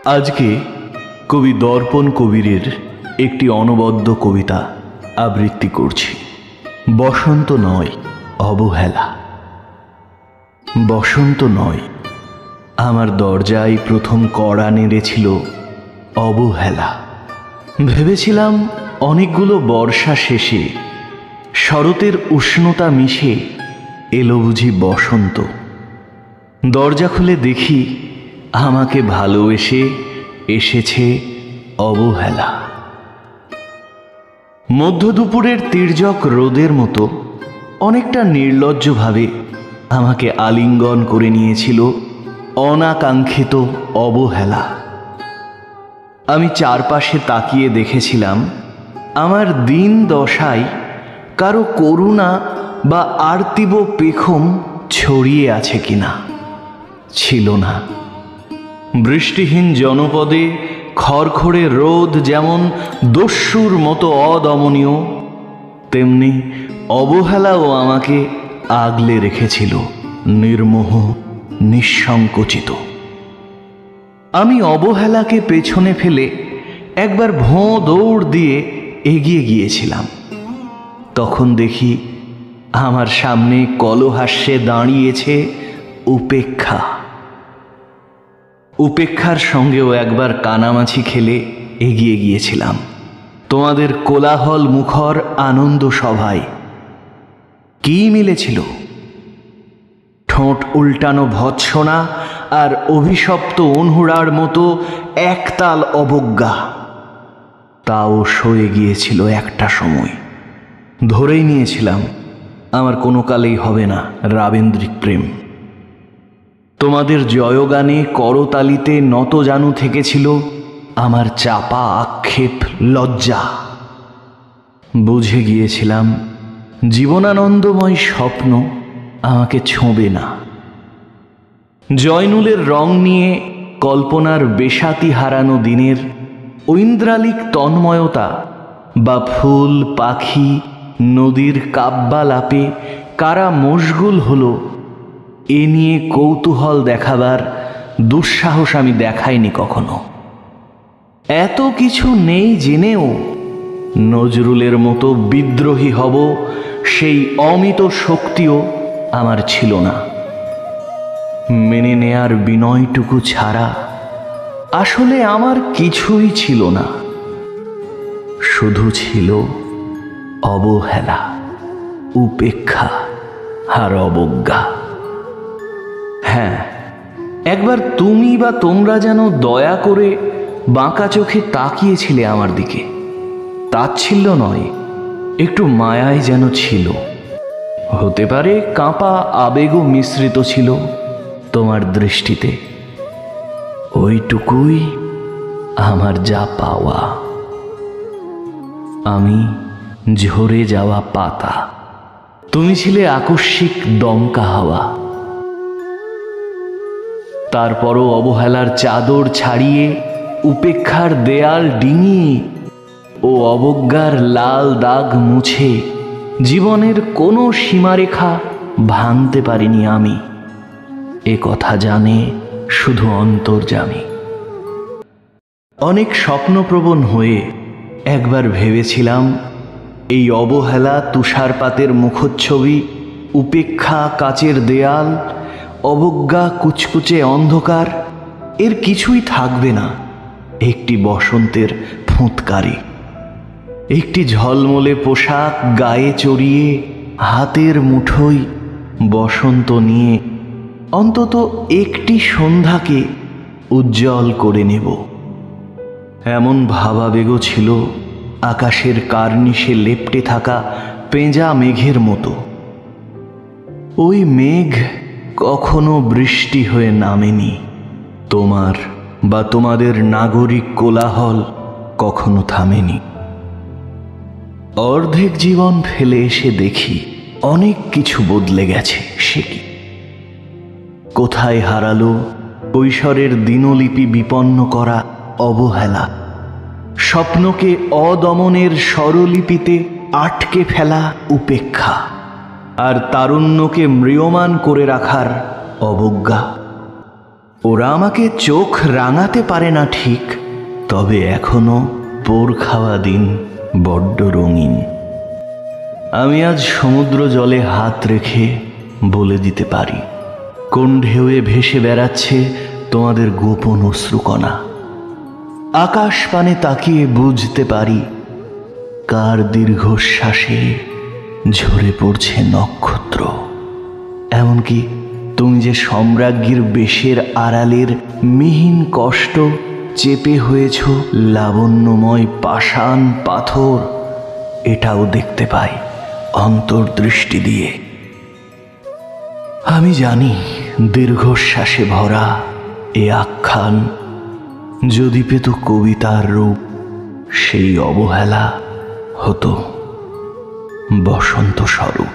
আজকে কবি দর্পণ কবিরের একটি অনবদ্য কবিতা আবৃত্তি করছি। বসন্ত নয় অবহেলা। বসন্ত নয়, আমার দরজায় প্রথম কড়া নেড়েছিল অবহেলা। ভেবেছিলাম অনেকগুলো বর্ষা শেষে শরতের উষ্ণতা মিশে এলো বুঝি বসন্ত। দরজা খুলে দেখি আমাকে ভালোবেসে এসেছে অবহেলা। মধ্য দুপুরের তির্যক রোদের মতো অনেকটা নির্লজ্জভাবে আমাকে আলিঙ্গন করে নিয়েছিল অনাকাঙ্ক্ষিত অবহেলা। আমি চারপাশে তাকিয়ে দেখেছিলাম আমার দিন দশায় কারো করুণা বা আর্তিব পেখম ছড়িয়ে আছে কিনা। ছিল না। বৃষ্টিহীন জনপদে খড়খড়ে রোদ যেমন দস্যুর মতো অদমনীয়, তেমনি অবহেলাও আমাকে আগলে রেখেছিল নির্মোহ, নিঃসংকোচিত। আমি অবহেলাকে পেছনে ফেলে একবার ভোঁ দৌড় দিয়ে এগিয়ে গিয়েছিলাম। তখন দেখি আমার সামনে কলহাস্যে দাঁড়িয়েছে উপেক্ষা। উপেক্ষার সঙ্গেও একবার কানামাছি খেলে এগিয়ে গিয়েছিলাম তোমাদের কোলাহল মুখর আনন্দ সভায়। কি মিলেছিল? ঠোঁট উল্টানো ভৎসনা আর অভিশপ্ত অনহুড়ার মতো একতাল অবজ্ঞা। তাও সয়ে গিয়েছিল একটা সময়। ধরেই নিয়েছিলাম আমার কোনো কালেই হবে না রাবেন্দ্রিক প্রেম। তোমাদের জয়গানে করতালিতে নতজানু থেকেছিল আমার চাপা আক্ষেপ, লজ্জা। বুঝে গিয়েছিলাম জীবনানন্দময় স্বপ্ন আমাকে ছোঁবে না। জয়নুলের রং নিয়ে কল্পনার বেশাতি হারানো দিনের ঐন্দ্রালিক তন্ময়তা বা ফুল পাখি নদীর কাব্যালাপে কারা মশগুল হলো এ নিয়ে কৌতূহল দেখাবার দুঃসাহস আমি দেখাইনি কখনো। এত কিছু নেই জেনেও নজরুলের মতো বিদ্রোহী হব সেই অমিত শক্তিও আমার ছিল না। মেনে নেয়ার বিনয়টুকু ছাড়া আসলে আমার কিছুই ছিল না। শুধু ছিল অবহেলা, উপেক্ষা আর অবজ্ঞা। হ্যাঁ, একবার তুমি বা তোমরা যেন দয়া করে বাঁকা চোখে তাকিয়েছিলে আমার দিকে। তাচ্ছিল্য নয়, একটু মায়াই যেন ছিল। হতে পারে কাঁপা আবেগও মিশ্রিত ছিল তোমার দৃষ্টিতে। ওইটুকুই আমার যা পাওয়া। আমি ঝরে যাওয়া পাতা, তুমি ছিলে আকস্মিক দমকা হাওয়া। তারপরও অবহেলার চাদর ছাড়িয়ে উপেক্ষার দেয়াল ডিঙিয়ে ও অবজ্ঞার লাল দাগ মুছে জীবনের কোনো সীমারেখা ভাঙতে পারিনি আমি। এ কথা জানে শুধু অন্তর্যামী। অনেক স্বপ্নপ্রবণ হয়ে একবার ভেবেছিলাম এই অবহেলা তুষারপাতের মুখচ্ছবি, উপেক্ষা কাচের দেয়াল, অবজ্ঞা কুচকুচে অন্ধকার, এর কিছুই থাকবে না একটি বসন্তের ফুৎকারে। একটি ঝলমলে পোশাক গায়ে চড়িয়ে হাতের মুঠোয় বসন্ত নিয়ে অন্তত একটি সন্ধ্যাকে উজ্জ্বল করে নেব, এমন ভাবাবেগও ছিল আকাশের কার্নিশে লেপ্টে থাকা পেঁজা মেঘের মতো। ওই মেঘ কখনো বৃষ্টি হয়ে নামেনি। তোমার বা তোমাদের নাগরিক কোলাহল কখনো থামেনি। অর্ধেক জীবন ফেলে এসে দেখি অনেক কিছু বদলে গেছে। সে কি কোথায় হারালো কৈশোরের দিনলিপি বিপন্ন করা অবহেলা, স্বপ্নকে অদমনের স্বরলিপিতে আটকে ফেলা উপেক্ষা, আর তারুণ্যকে ম্রিয়মাণ করে রাখার অবজ্ঞা। ওরা আমাকে চোখ রাঙাতে পারে না ঠিক, তবে এখনো পোর খাওয়া দিন বড্ড রঙিন। আমি আজ সমুদ্র জলে হাত রেখে বলে দিতে পারি, কোন ঢেউয়ে ভেসে বেড়াচ্ছে তোমাদের গোপন অশ্রুকণা। আকাশ পানে তাকিয়ে বুঝতে পারি, কার দীর্ঘশ্বাসে ঝরে পড়ছে নক্ষত্র। এমনকি তুমি যে সম্রাজ্ঞীর বেশের আড়ালের মিহিন কষ্ট চেপে হয়েছ লাবণ্যময় পাষাণ পাথর, এটাও দেখতে পাই অন্তর্দৃষ্টি দিয়ে। আমি জানি দীর্ঘশ্বাসে ভরা এ আখ্যান যদি পেত কবিতার রূপ, সেই অবহেলা হতো বসন্ত স্বরূপ।